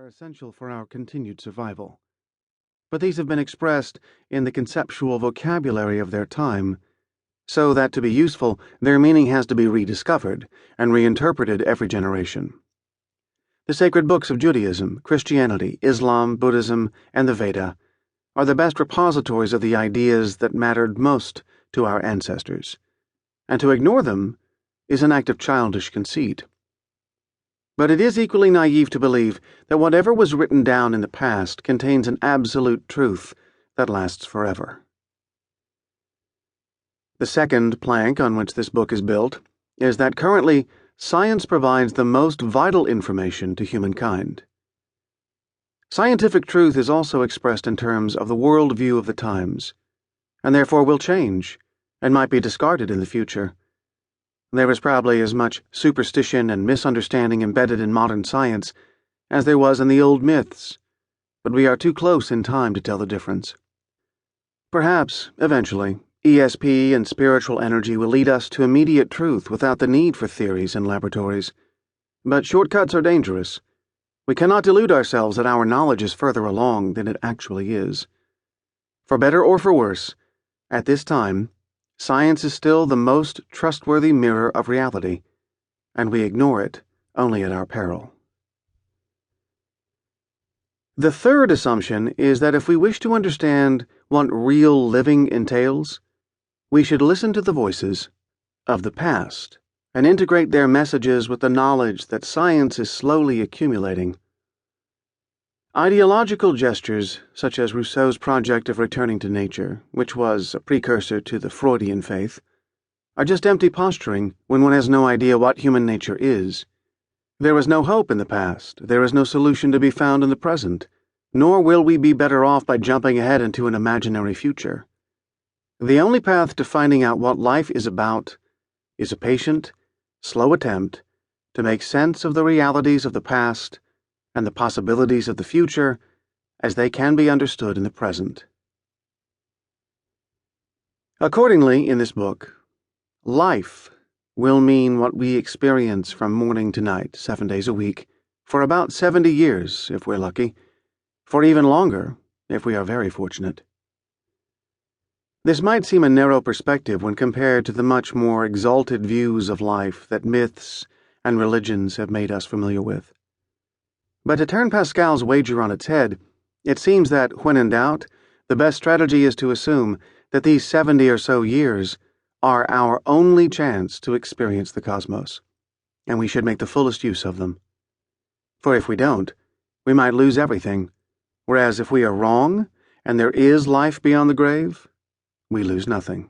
are essential for our continued survival. But these have been expressed in the conceptual vocabulary of their time, so that to be useful, their meaning has to be rediscovered and reinterpreted every generation. The sacred books of Judaism, Christianity, Islam, Buddhism, and the Veda are the best repositories of the ideas that mattered most to our ancestors, and to ignore them is an act of childish conceit. But it is equally naive to believe that whatever was written down in the past contains an absolute truth that lasts forever. The second plank on which this book is built is that currently science provides the most vital information to humankind. Scientific truth is also expressed in terms of the worldview of the times, and therefore will change and might be discarded in the future. There is probably as much superstition and misunderstanding embedded in modern science as there was in the old myths, but we are too close in time to tell the difference. Perhaps, eventually, ESP and spiritual energy will lead us to immediate truth without the need for theories and laboratories. But shortcuts are dangerous. We cannot delude ourselves that our knowledge is further along than it actually is. For better or for worse, at this time, science is still the most trustworthy mirror of reality, and we ignore it only at our peril. The third assumption is that if we wish to understand what real living entails, we should listen to the voices of the past and integrate their messages with the knowledge that science is slowly accumulating. Ideological gestures, such as Rousseau's project of returning to nature, which was a precursor to the Freudian faith, are just empty posturing when one has no idea what human nature is. There was no hope in the past, there is no solution to be found in the present, nor will we be better off by jumping ahead into an imaginary future. The only path to finding out what life is about is a patient, slow attempt to make sense of the realities of the past and the possibilities of the future as they can be understood in the present. Accordingly, in this book, life will mean what we experience from morning to night, 7 days a week, for about 70 years, if we're lucky, for even longer, if we are very fortunate. This might seem a narrow perspective when compared to the much more exalted views of life that myths and religions have made us familiar with. But to turn Pascal's wager on its head, it seems that, when in doubt, the best strategy is to assume that these 70 or so years are our only chance to experience the cosmos, and we should make the fullest use of them. For if we don't, we might lose everything, whereas if we are wrong, and there is life beyond the grave, we lose nothing.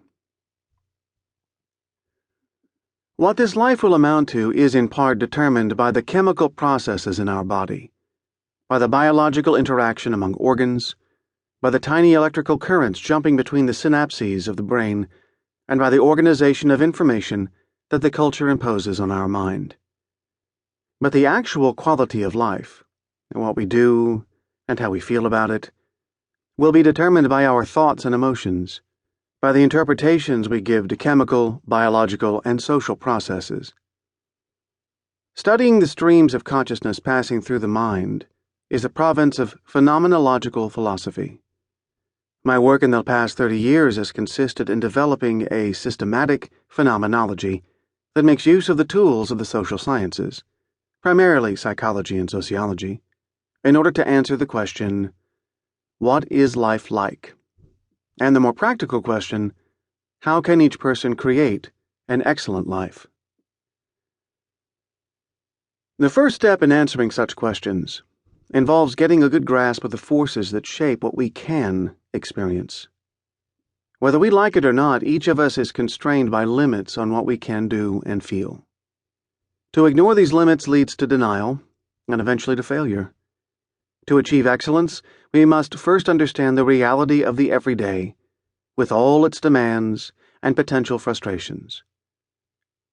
What this life will amount to is in part determined by the chemical processes in our body, by the biological interaction among organs, by the tiny electrical currents jumping between the synapses of the brain, and by the organization of information that the culture imposes on our mind. But the actual quality of life, and what we do and how we feel about it, will be determined by our thoughts and emotions, by the interpretations we give to chemical, biological, and social processes. Studying the streams of consciousness passing through the mind is the province of phenomenological philosophy. My work in the past 30 years has consisted in developing a systematic phenomenology that makes use of the tools of the social sciences, primarily psychology and sociology, in order to answer the question, what is life like? And the more practical question, how can each person create an excellent life? The first step in answering such questions involves getting a good grasp of the forces that shape what we can experience. Whether we like it or not, each of us is constrained by limits on what we can do and feel. To ignore these limits leads to denial and eventually to failure. To achieve excellence, we must first understand the reality of the everyday, with all its demands and potential frustrations.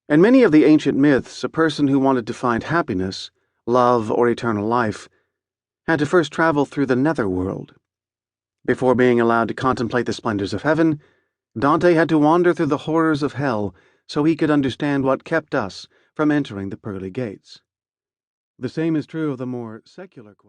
In many of the ancient myths, a person who wanted to find happiness, love, or eternal life had to first travel through the netherworld. Before being allowed to contemplate the splendors of heaven, Dante had to wander through the horrors of hell so he could understand what kept us from entering the pearly gates. The same is true of the more secular